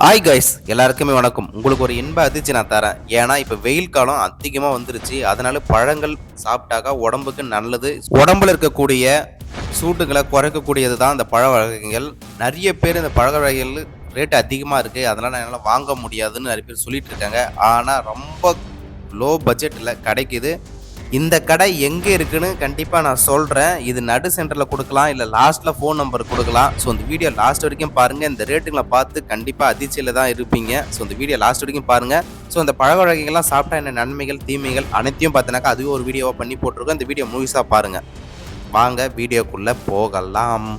Hi guys, எல்லாருக்குமே வணக்கம். உங்களுக்கு ஒரு இன்ப அதிர்ச்சி நான் தரேன். ஏன்னா இப்போ வெயில் காலம் அதிகமாக வந்துருச்சு. அதனால பழங்கள் சாப்பிட்டாக்கா உடம்புக்கு நல்லது. உடம்புல இருக்கக்கூடிய சூட்டுகளை குறைக்கக்கூடியது தான் இந்த பழ வகைகள். நிறைய பேர் இந்த பழ வகைகள் ரேட் அதிகமாக இருக்குது, அதனால் என்னால் வாங்க முடியாதுன்னு நிறைய பேர் சொல்லிட்டு இருக்காங்க. ஆனால் ரொம்ப லோ பட்ஜெட்டில் கிடைக்குது. இந்த கடை எங்கே இருக்குன்னு கண்டிப்பாக நான் சொல்கிறேன். இது நடு சென்டரில் கொடுக்கலாம், இல்லை லாஸ்ட்டில் ஃபோன் நம்பர் கொடுக்கலாம். ஸோ இந்த வீடியோ லாஸ்ட் வரைக்கும் பாருங்கள். இந்த ரேட்டுங்களை பார்த்து கண்டிப்பாக அதிர்ச்சியில் தான் இருப்பீங்க. ஸோ இந்த வீடியோ லாஸ்ட் வரைக்கும் பாருங்கள். ஸோ இந்த பழ வகைகள்லாம் சாப்பிட்டா என்ன நன்மைகள் தீமைகள் அனைத்தையும் பார்த்தினாக்கா அதுவே ஒரு வீடியோவாக பண்ணி போட்டிருக்கோம். இந்த வீடியோ முழுசாக பாருங்கள். வாங்க வீடியோக்குள்ளே போகலாம்.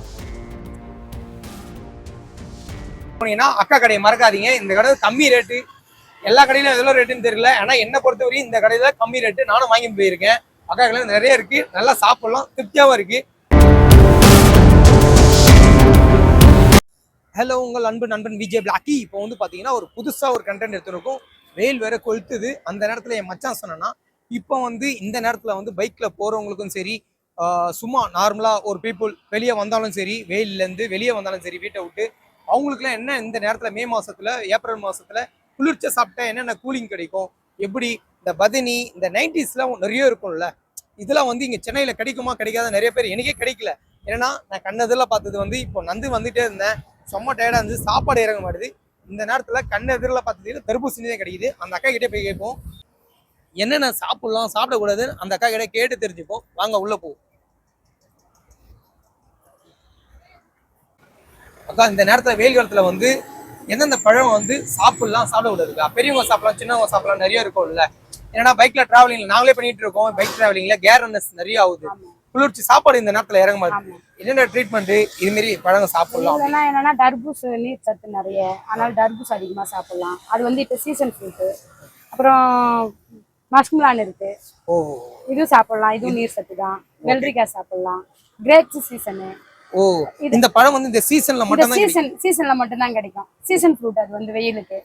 அக்கா கடையை மறக்காதீங்க. இந்த கடை கம்மி ரேட்டு. எல்லா கடையிலும் எவ்வளோ ரேட்டுன்னு தெரியல. ஆனா என்ன பொறுத்தவரையும் இந்த கடையில கம்மி ரேட்டு. நானும் வாங்கி போயிருக்கேன். அக்கா கடையில நிறைய இருக்கு, நல்லா சாப்பிடலாம், திருப்தியாவும் இருக்கு. ஹலோ, உங்கள் அன்பு நண்பன் விஜய் பிளாக்கி. இப்போ வந்து பாத்தீங்கன்னா ஒரு புதுசா ஒரு கண்டென்ட் எடுத்துருக்கும். வெயில் வேற கொளுத்துது. அந்த நேரத்துல என் மச்சான் சொன்னா, இப்போ வந்து இந்த நேரத்துல வந்து பைக்ல போறவங்களுக்கும் சரி, சும்மா நார்மலா ஒரு பீப்புள் வெளியே வந்தாலும் சரி, வெயில்ல இருந்து வெளியே வந்தாலும் சரி, வீட்டை விட்டு அவங்களுக்குலாம் என்ன இந்த நேரத்துல மே மாசத்துல ஏப்ரல் மாசத்துல குளிர்ச்சியா சாப்பிட்டா என்னென்ன கூலிங் கிடைக்கும், எப்படி இந்த பதனி இந்த 90ஸ்லாம் நிறைய இருக்கும்ல, இதெல்லாம் வந்து இங்க சென்னையில கிடைக்குமா கிடைக்காத நிறைய பேர் எனக்கே கிடைக்கல. ஏன்னா நான் கண்ணதில் பார்த்தது வந்து இப்போ வந்துட்டே இருந்தேன், செம்ம டயர்டா இருந்து சாப்பாடு இறங்க மாட்டுது. இந்த நேரத்துல கண்ணெதிரில் பார்த்தது தர்பூசணி தான் கிடைக்குது. அந்த அக்கா கிட்டே போய் கேட்போம் என்னென்ன சாப்பிடலாம் சாப்பிடக்கூடாதுன்னு. அந்த அக்கா கிட்ட கேட்டு தெரிஞ்சுப்போம். வாங்க உள்ள போ. அக்கா, இந்த நேரத்துல வெயில் காலத்துல வந்து எந்தெந்த பழம் வந்து சாப்பிடலாம் சாப்பிடக்கூடாதுக்கா? பெரியவங்க சாப்பிடலாம், சின்னவங்க சாப்பிடலாம், நிறைய இருக்கும்ல. ஏன்னா பைக்ல டிராவலிங்ல நாங்களே பண்ணிட்டு இருக்கோம். பைக் டிராவலிங்ல கேர்னஸ் நிறைய ஆகுது. குளிர்ச்சி சாப்பாடு இந்த நேரத்துல இறங்க மாட்டேங்குது. என்னென்ன ட்ரீட்மெண்ட் இது மாதிரி பழங்கள் சாப்பிடலாம்? என்னன்னா தர்பூஸ் நீர் சத்து நிறைய, அதனால தர்பூஸ் அதிகமா சாப்பிடலாம். அது வந்து இப்ப சீசன் ஃப்ரூட். அப்புறம் மஸ்க்மிலான் இருக்கு, இதுவும் சாப்பிடலாம், இதுவும் நீர் சத்து தான். வெள்ளரிக்காய் சாப்பிடலாம். Grapes season. ஓ, இந்த பழம் வந்து இந்த சீசன்ல மட்டும் தான் சீசன்ல மட்டும் தான் கிடைக்கும். சீசன் ஃப்ரூட் அது வந்து வெயிலுக்கு.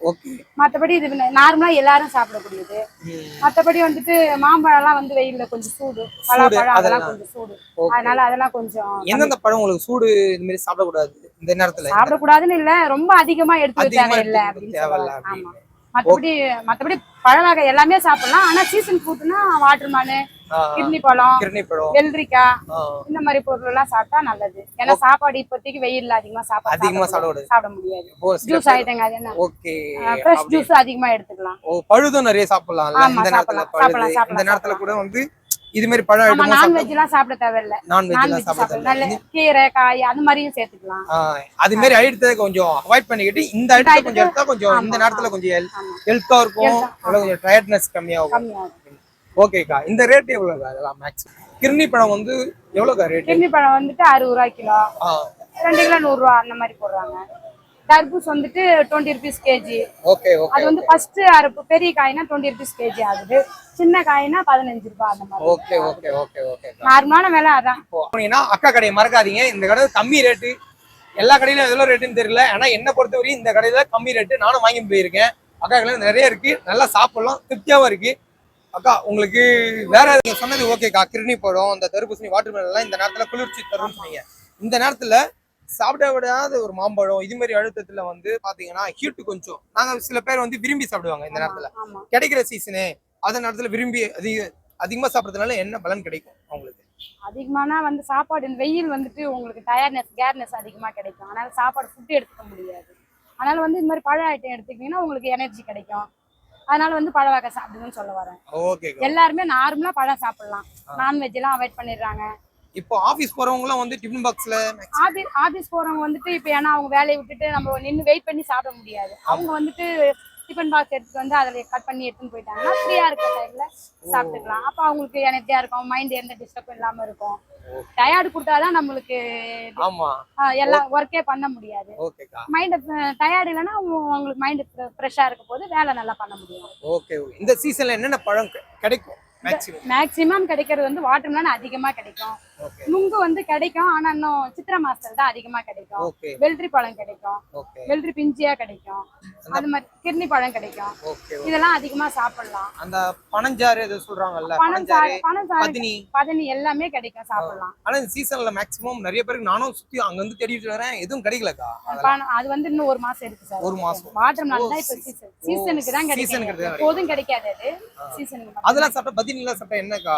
மற்றபடி இது நார்மலா எல்லாரும் சாப்பிடக்கூடியது. மற்றபடி வந்துட்டு மாம்பழம் எல்லாம் வந்து வெயில்ல கொஞ்சம் சூடு, பழம் அதெல்லாம் கொஞ்சம் சூடு, அதனால அதெல்லாம் கொஞ்சம். எந்தெந்த பழம் உங்களுக்கு சூடு இந்த மாதிரி சாப்பிடக்கூடாது இந்த நேரத்துல? சாப்பிடக்கூடாதுன்னு இல்ல, ரொம்ப அதிகமா எடுத்துக்க தேவையில்லை அப்படின்னு சொல்லலாம். ஆமா, மற்றபடி பழ வகை எல்லாமே சாப்பிடலாம். ஆனா சீசன் ஃப்ரூட்னா வாட்டர்மேனு, கிர்னி பழம், வெள்ளரிக்காய், இந்த மாதிரி பொருள் எல்லாம் சாப்பிட்டா நல்லது. ஏன்னா சாப்பாடு இப்போதைக்கு வெயில்ல அதிகமா சாப்பிட முடியாது. ஜூஸ் ஐட்டங்க அது என்ன, ஃப்ரெஷ் ஜூஸ் அதிகமா எடுத்துக்கலாம். பழுதும் நிறைய சாப்பிடலாம் இந்த நேரத்துல கூட வந்து இது மாதிரி பழம் ஐட்டம். நான்வெஜ் எல்லாம் சாப்பிட தேவையில்ல. நான்வெஜ் சாப்பிடலாம், நல்ல கீரை காய் அந்த மாதிரியும் சேர்த்துக்கலாம். அது மாதிரி ஐட்டத்தை கொஞ்சம் அவாய்ட் பண்ணிக்கிட்டு இந்த ஐட்டத்தை கொஞ்சம் எடுத்தா கொஞ்சம் இந்த நேரத்துல கொஞ்சம் ஹெல்த்தா இருக்கும், கொஞ்சம் டயர்ட்னஸ் கம்மியாகும். ஓகேக்கா, இந்த ரேட் எவ்வளவுக்கா? அதெல்லாம் மேக்ஸிமம் கிர்னி பழம் வந்து எவ்வளவுக்கா ரேட்? கிர்னி பழம் வந்துட்டு 60 ரூபாய் கிலோ, 2 கிலோ 100 ரூபா அந்த மாதிரி போடுறாங்க. தர்பூஸ் வந்துட்டு 20 rupees கேஜி. அது வந்து ஃபர்ஸ்ட் பெரிய காய்னா 20 rupees கேஜி ஆகுது. சின்ன காய்னா 15 ரூபாய் அந்த மாதிரி. நார்மலான விலை அதான். அக்கா கடையை மறக்காதீங்க. இந்த கடை கம்மி ரேட்டு. எல்லா கடையிலும் எவ்வளவு ரேட்டுன்னு தெரியல. ஆனா என்ன பொறுத்தவரையும் இந்த கடையில கம்மி ரேட்டு. நானும் வாங்கி போயிருக்கேன். அக்கா கடையில நிறைய இருக்கு, நல்லா சாப்பிடலாம், திருப்தியாவும் இருக்கு. அக்கா, உங்களுக்கு வேற சொன்னது ஓகேக்கா. கிர்னி பழம், இந்த தர்பூசணி, வாட்டர்மெலன் எல்லாம் இந்த நேரத்துல குளிர்ச்சி தரும் சொன்னீங்க. இந்த நேரத்துல சாப்பிட விடாத ஒரு மாம்பழம் இது மாதிரி அழுத்தத்துல வந்து பாத்தீங்கன்னா ஹீட்டு கொஞ்சம் நாங்க சில பேர் வந்து விரும்பி சாப்பிடுவாங்க. இந்த நேரத்துல கிடைக்கிற சீசனு, அந்த நேரத்துல விரும்பி அதிகமா சாப்பிடறதுனால என்ன பலன் கிடைக்கும் அவங்களுக்கு? அதிகமான வந்து சாப்பாடு வெயில் வந்துட்டு உங்களுக்கு டயர்ட்னஸ் கேர்னஸ் அதிகமா கிடைக்கும். அதனால சாப்பாடு ஃபுட் எடுத்துக்க முடியாது. அதனால வந்து இந்த மாதிரி பழ ஐட்டம் எடுத்துக்கிட்டீங்கன்னா உங்களுக்கு எனர்ஜி கிடைக்கும். அதனால வந்து பழ வகை சாப்பிடுங்கன்னு சொல்ல வரேன். எல்லாருமே நார்மலா பழம் சாப்பிடலாம், நான்வெஜ் எல்லாம் அவாய்ட் பண்ணிடுறாங்க. இப்போ ஆபீஸ் போறவங்க எல்லாம் வந்து டிஃபன் பாக்ஸ்ல ஆபீஸ் போறவங்க வந்துட்டு இப்ப ஏன்னா அவங்க வேலையை விட்டுட்டு நம்ம நின்று வெயிட் பண்ணி சாப்பிட முடியாது. அவங்க வந்துட்டு டிஃபன் பாக்ஸ் எடுத்துட்டு வந்து அதில் கட் பண்ணி எடுத்துன்னு போயிட்டாங்கன்னா ஃப்ரீயா இருக்கிற டைம்ல சாப்பிட்டுக்கலாம். அப்போ அவங்களுக்கு எனர்ஜியா இருக்கும், மைண்ட் எந்த டிஸ்டர்பும் இல்லாம இருக்கும். டயர்டு கொடுத்தாதான் நம்மளுக்கு எல்லாம் ஒர்க்கே பண்ண முடியாது. மைண்ட் டயர்டு இல்லைன்னா உங்களுக்கு மைண்ட் ஃப்ரெஷ்ஷா இருக்க போது வேலை நல்லா பண்ண முடியும். இந்த சீசன்ல என்னென்ன பழம் கிடைக்கும்? மேக்ஸிமம் கிடைக்கிறது வந்து வாட்டர்மெலன் அதிகமா கிடைக்கும். ஓகே நுங்கு வந்து கிடைக்கும், ஆனா இன்னும் சித்திரை மாசத்துல தான் அதிகமா கிடைக்கும். ஓகே வெள்ளரி பழம் கிடைக்கும், ஓகே வெள்ளரி பிஞ்சியா கிடைக்கும், அது மாதிரி கிர்னி பழம் கிடைக்கும். ஓகே. இதெல்லாம் அதிகமா சாப்பிடலாம். அந்த பனஞ்சாறு எது சொல்றாங்கல்ல, பனஞ்சாறு பதினி பதனி எல்லாமே கிடைக்கும், சாப்பிடலாம். ஆனா இந்த சீசன்ல மேக்ஸிமம் நிறைய பேருக்கு நானும் சுத்தி அங்க வந்து தேடிட்டு வரேன், எதுவும் கிடைக்கலக்கா. அது வந்து இன்னும் 1 மாசம் இருக்கு சார். 1 மாசம். வாட்டர் மெலன் தான் இப்ப சீசனுக்கு தான் கிடைக்கும், எப்போதும் கிடைக்காது அது சீசனுக்கு. அதெல்லாம் சாப்பிட்டா பதினி எல்லாம் சாப்பிட்டா என்னக்கா?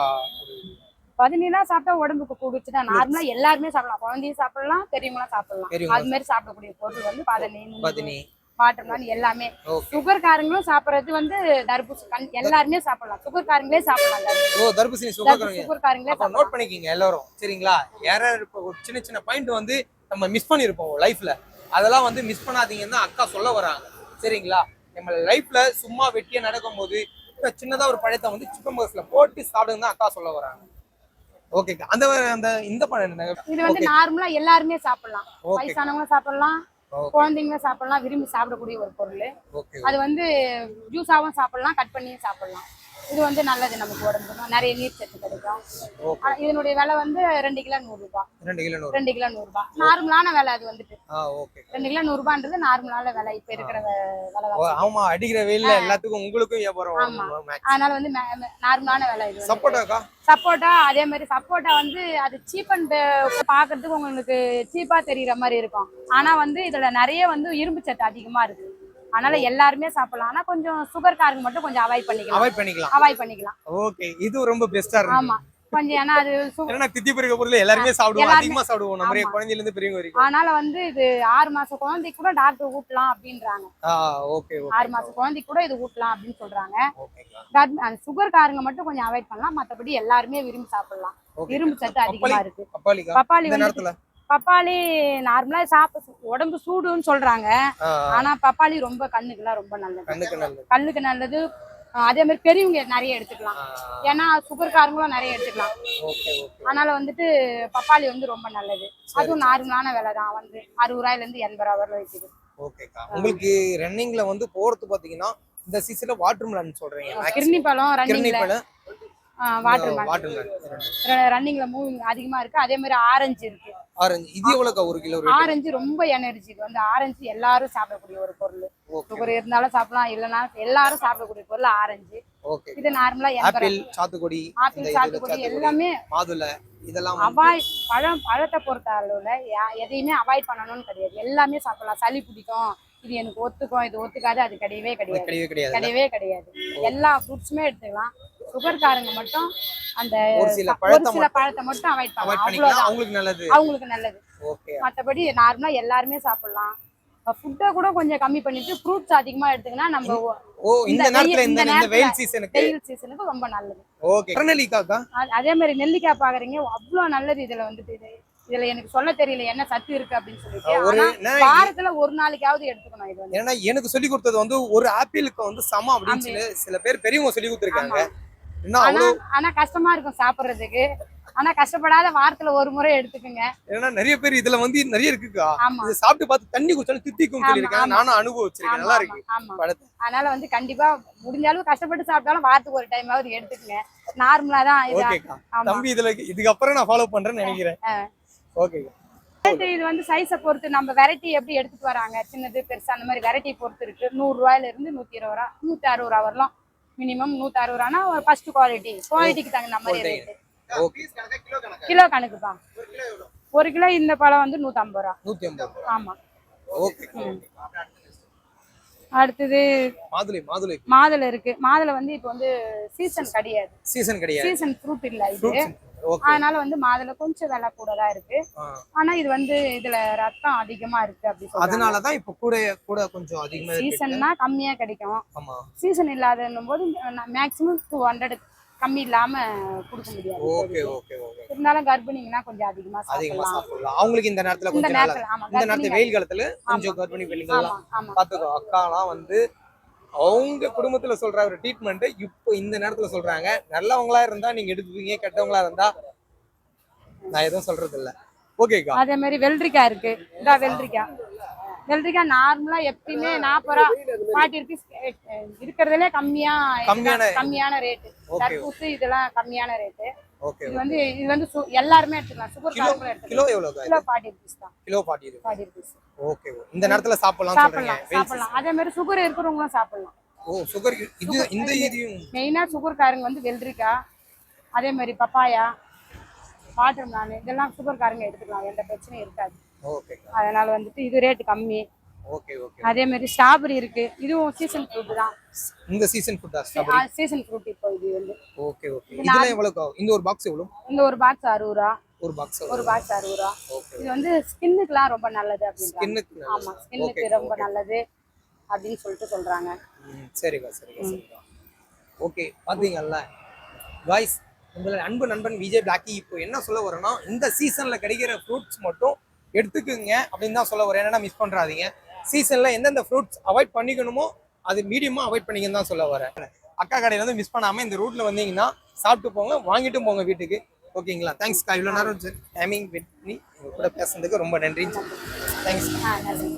பதினெல்லாம் சாப்பிட்டா உடம்புக்கு குடிச்சுதான். நார்மலா எல்லாருமே சாப்பிடலாம், குழந்தையும் சாப்பிடலாம், பெரியவங்களும் சாப்பிடலாம். அது மாதிரி சாப்பிடக்கூடிய பொருள் வந்து பதினி, வாட்டர் மெலன் எல்லாமே. சுகர் காரங்களும் சாப்பிடுறது வந்து தர்பூசணி எல்லாருமே சாப்பிடலாம், சுகர் காரங்களே சாப்பிடலாம். தர்பூசணி சுகர் காரங்களே நோட் பண்ணிக்கிங்க எல்லாரும், சரிங்களா? யாராவது இப்போ ஒரு சின்ன சின்ன பாயிண்ட் வந்து நம்ம மிஸ் பண்ணிருப்போம் லைஃப்ல, அதெல்லாம் வந்து மிஸ் பண்ணாதீங்கன்னு தான் அக்கா சொல்ல வராங்க, சரிங்களா? நம்ம லைஃப்ல சும்மா வெட்டியா நடக்கும் போது சின்னதா ஒரு பழத்தை வந்து சிக்கன் பாக்ஸ்ல போட்டு சாப்பிடுங்க தான் அக்கா சொல்ல வராங்க. ஓகேக்கா. அந்த அந்த இந்த பழம் என்ன? இது வந்து நார்மலா எல்லாருமே சாப்பிடலாம், வயசானவங்க சாப்பிடலாம், குழந்தைங்க சாப்பிடலாம், விரும்பி சாப்பிடக்கூடிய ஒரு பொருள். அது வந்து ஜூஸாவும் சாப்பிடலாம், கட் பண்ணியும் சாப்பிடலாம். இது வந்து நல்லது நமக்கு உடம்புக்கு, நிறைய நீர் சத்து கிடைக்கும். இதனுடைய விலை வந்து 2 கிலோ 100 ரூபாய். 2 கிலோ 100 ரூபாய் நார்மலான விலை. அது வந்துட்டு 2 கிலோ 100 ரூபான்றது நார்மலான விலை இப்ப இருக்கிற விலை. ஆமா, அடிக்கிற வெயில்ல எல்லாத்துக்கும் உங்களுக்கும் வியாபாரம். அதனால வந்து நார்மலான விலை. இது சப்போட்டா அதே மாதிரி. சப்போட்டா வந்து அது சீப் அண்ட் பாக்குறதுக்கு உங்களுக்கு சீப்பா தெரியற மாதிரி இருக்கும், ஆனா வந்து இதுல நிறைய வந்து இரும்பு சத்து அதிகமா இருக்கு. அதனால எல்லாருமே சாப்பிடலாம், ஆனா கொஞ்சம் சுகர் காரங்க மட்டும் கொஞ்சம் அவாய்ட் பண்ணிக்கலாம். ஓகே, இது ரொம்ப பெஸ்டா இருக்கு. ஆமா, கொஞ்சம் ஏன்னா அது தித்திப்பு பொருள் எல்லாருமே சாப்பிடுவோம், அதிகமா சாப்பிடுவோம், நிறைய குழந்தையில இருந்து பெரியவங்க வரைக்கும். அதனால வந்து இது 6 மாச குழந்தைக்கு கூட டாக்டர் ஊட்டலாம் அப்படின்றாங்க. 6 மாச குழந்தைக்கு கூட இது ஊட்டலாம் அப்படின்னு சொல்றாங்க. சுகர் காரங்க மட்டும் கொஞ்சம் அவாய்ட் பண்ணலாம், மத்தபடி எல்லாருமே விரும்பி சாப்பிடலாம். இரும்பு சத்து அதிகமா இருக்கு. பப்பாளி வந்து பப்பாளி நார்மலா உடம்பு சூடுன்னு சொல்றாங்க, ஆனா பப்பாளி ரொம்ப கண்ணுக்குலாம் ரொம்ப நல்லது, கண்ணுக்கு நல்லது. அதே மாதிரி பெரியவங்க நிறைய எடுத்துக்கலாம், ஏன்னா சுகர் காரங்களும் நிறைய எடுத்துக்கலாம். அதனால வந்துட்டு பப்பாளி வந்து ரொம்ப நல்லது. அதுவும் நார்மலான விலை தான், வந்து 60 ரூபாயில இருந்து 80 ரூபாய் வரை விக்குது. உங்களுக்கு ரன்னிங்ல வந்து போறது பாத்தீங்கன்னா இந்த சீசன்ல வாட்டர் மெலன் சொல்றீங்க, கிர்னி பழம் ரன்னிங்ல, வாட்டர் மெலன் ரன்னிங்ல மூவிங் அதிகமா இருக்கு. அதே மாதிரி ஆரஞ்சு இருக்கு. இது எவ்வளவுக்கா 1 கிலோ? ஆரஞ்சு ரொம்ப எனர்ஜி. இது வந்து ஆரஞ்சு எல்லாரும் சாப்பிடக்கூடிய ஒரு பொருள், சுகர் இருந்தாலும் சாப்பிடலாம், இல்லனா எல்லாரும் சாப்பிடக்கூடிய பொருள் ஆரஞ்சு. இது நார்மலா ஆப்பிள், சாத்துக்குடி எல்லாமே மாதுளை, இதெல்லாம் பழத்தை பொறுத்த அளவுல எதையுமே அவாய்ட் பண்ணணும்னு கிடையாது, எல்லாமே சாப்பிடலாம். சளி பிடிக்கும், இது எனக்கு ஒத்துக்கும், இது ஒத்துக்காது, அது கிடையவே கிடையாது. எல்லா ஃப்ரூட்ஸுமே எடுத்துக்கலாம். சுகர் காரங்க மட்டும் அந்த ஒரு சில பழத்தை மட்டும் அவாய்ட் பண்ணலாம், அவங்களுக்கு நல்லது. மற்றபடி நார்மலா எல்லாருமே சாப்பிடலாம். ஃபுட்டை கூட கொஞ்சம் கம்மி பண்ணிட்டு ஃப்ரூட்ஸ் அதிகமா எடுத்துக்கினா நம்ம வெயில் சீசனுக்கு ரொம்ப நல்லது. அதே மாதிரி நெல்லிக்காய் பாக்குறீங்க, அவ்வளவு நல்லது. இதுல வந்துட்டு இதுல எனக்கு சொல்ல தெரியல என்ன சத்து இருக்கு அப்படின்னு சொல்லிட்டு, வாரத்துல ஒரு நாளைக்காவது எடுத்துக்கணும். இது ஏன்னா எனக்கு சொல்லி கொடுத்தது வந்து ஒரு ஆப்பிளுக்கு வந்து சமம் அப்படின்னு சில பேர் பெரியவங்க சொல்லி கொடுத்துருக்காங்க. ஆனா கஷ்டமா இருக்கும் சாப்பிடுறதுக்கு, ஆனா கஷ்டப்படாத வாரத்துல ஒரு முறை எடுத்துக்கங்க. ஏன்னா நிறைய பேர் இதுல வந்து நிறைய இருக்குக்கா, இது சாப்பிட்டு பார்த்து தண்ணி குடிச்சாலும் தித்திக்கும் சொல்லிருக்காங்க, நானும் அனுபவிச்சிருக்கேன், நல்லா இருக்கு. அதனால வந்து கண்டிப்பா முடிஞ்ச அளவு கஷ்டப்பட்டு சாப்பிட்டாலும் வாரத்துக்கு ஒரு டைமாவது எடுத்துக்கங்க. நார்மலா தான் தம்பி, இதுக்கு அப்புறம் நான் ஃபாலோ பண்றேன்னு நினைக்கிறேன். ஓகேக்கா. இது வந்து சைஸை பொறுத்து நம்ம வெரைட்டி எப்படி எடுத்துட்டு வராங்க, சின்னது பெருசா அந்த மாதிரி வெரைட்டி பொறுத்து இருக்கு. 100 ரூபாயில இருந்து 120 ரூபா 160 ரூபா வரலாம். மினிமம் 160 ரூபானா ஒரு ஃபர்ஸ்ட் குவாலிட்டிக்கு தகுந்த மாதிரி ரேட்டு. கிலோ கணக்குப்பா. 1 கிலோ இந்த பழம் வந்து 150 ரூபா. ஆமா. அடுத்தது மாதுளை இருக்கு. மாதுளை வந்து இப்போ வந்து சீசன் கிடையாது, சீசன் ஃப்ரூட் இல்ல இது. அதனால வந்து மாதுளை கொஞ்சம் விலை கூட தான் இருக்கு, ஆனா இது வந்து இதுல ரத்தம் அதிகமா இருக்கு அப்படி சொல்றாங்க. அதனாலதான் இப்ப கூட கொஞ்சம் அதிகமா சீசன்னா கம்மியா கிடைக்கும். சீசன் இல்லாதன்னும் போது மேக்ஸிமம் 200 கம்மி இல்லாம கொடுக்க முடியாது. இருந்தாலும் கர்ப்பிணிங்கன்னா கொஞ்சம் அதிகமா சாப்பிடலாம். அவங்களுக்கு இந்த நேரத்துல வெயில் காலத்துல கொஞ்சம் கர்ப்பிணி பெண்கள் பாத்துக்கோ. அக்காலாம் வந்து அவங்க குடும்பத்துல சொல்ற ஒரு ட்ரீட்மெண்ட் இப்போ இந்த நேரத்துல சொல்றாங்க. நல்லவங்களா இருந்தா நீங்க எடுத்துப்பீங்க, கெட்டவங்களா இருந்தா நான் எதுவும் சொல்றது இல்ல. ஓகேக்கா. அதே மாதிரி வெள்ளரிக்காய் இருக்கு. இந்த வெள்ளரிக்காய் நார்மலா எப்பயுமே 40 ரூபா 40 rupees இருக்கிறதுலே கம்மியான ரேட்டு. தர்பூசணி இதெல்லாம் கம்மியான ரேட்டு. ஓகே இது வந்து எல்லாருமே எடுத்துக்கலாம். சுகர் கிலோ காரங்களும் எடுத்துக்கலாம். கிலோ எவ்வளோக்கா? கிலோ 40 rupees தான். கிலோ 40 ரூபாய். 40 rupees. ஓகே இந்த நேரத்துல சாப்பிடலாம் சொல்றீங்க. சாப்பிடலாம். அதே மாதிரி சுகர் இருக்கிறவங்களும் சாப்பிடலாம். ஓ சுகர் இது இந்த இதையும் மெயினா சுகர் காரங்க வந்து வெள்ளரிக்காய், அதே மாதிரி பப்பாயா, வாட்டர் மெலன் இதெல்லாம் சுகர் காரங்க எடுத்துக்கலாம். எந்த பிரச்சனையும் இருக்காது. ஓகே அதனால வந்துட்டு இது ரேட் கம்மி. Okay okay. அதே மாதிரி ஸ்ட்ராபெரி இருக்கு. இதுவும் சீசன் ஃப்ரூட் தான். இந்த சீசன் ஃபுட்டா ஸ்ட்ராபெரி? சீசன் ஃப்ரூட் இப்போ இது வந்து. Okay okay. இதெல்லாம் எவ்வளவுக்கு ஆகும்? இந்த ஒரு பாக்ஸ் எவ்வளவு? இந்த ஒரு பாக்ஸ் 60 ரூபா. ஒரு பாக்ஸ் ஒரு பாக்ஸ் 60 ரூபா. ஓகே. இது வந்து ஸ்கின்னுக்குலாம் ரொம்ப நல்லது அப்படின்றாங்க. ஸ்கின்னுக்கு ஆமா, ஸ்கின்னுக்கு ரொம்ப நல்லது அப்படின்னு சொல்றாங்க. சரிக்கா சரிக்கா சரிக்கா. ஓகே பாத்தீங்கல்ல காய்ஸ், உங்களை அன்பு நண்பன் விஜய் பிளாக்கி இப்போ என்ன சொல்ல வரேன்னா, இந்த சீசன்ல கிடைக்கிற ஃப்ரூட்ஸ் மட்டும் எடுத்துக்குங்க அப்படின்னு தான் சொல்ல வரேன். என்னன்னா மிஸ் பண்றாதீங்க. சீசன்ல எந்தெந்த ஃப்ரூட்ஸ் அவாய்ட் பண்ணிக்கணுமோ அது மீடியமா அவாய்ட் பண்ணிக்கன்னு தான் சொல்ல வரேன். அக்கா கடையில வந்து மிஸ் பண்ணாம இந்த ரூட்ல வந்தீங்கன்னா சாப்பிட்டு போங்க, வாங்கிட்டும் போங்க வீட்டுக்கு. ஓகேங்களா? தேங்க்ஸ்க்கா. இவ்வளோ நேரம் டைமிங் வெயிட் பண்ணி உங்க கூட பேசுறதுக்கு ரொம்ப நன்றி. தேங்க்ஸ். நன்றி.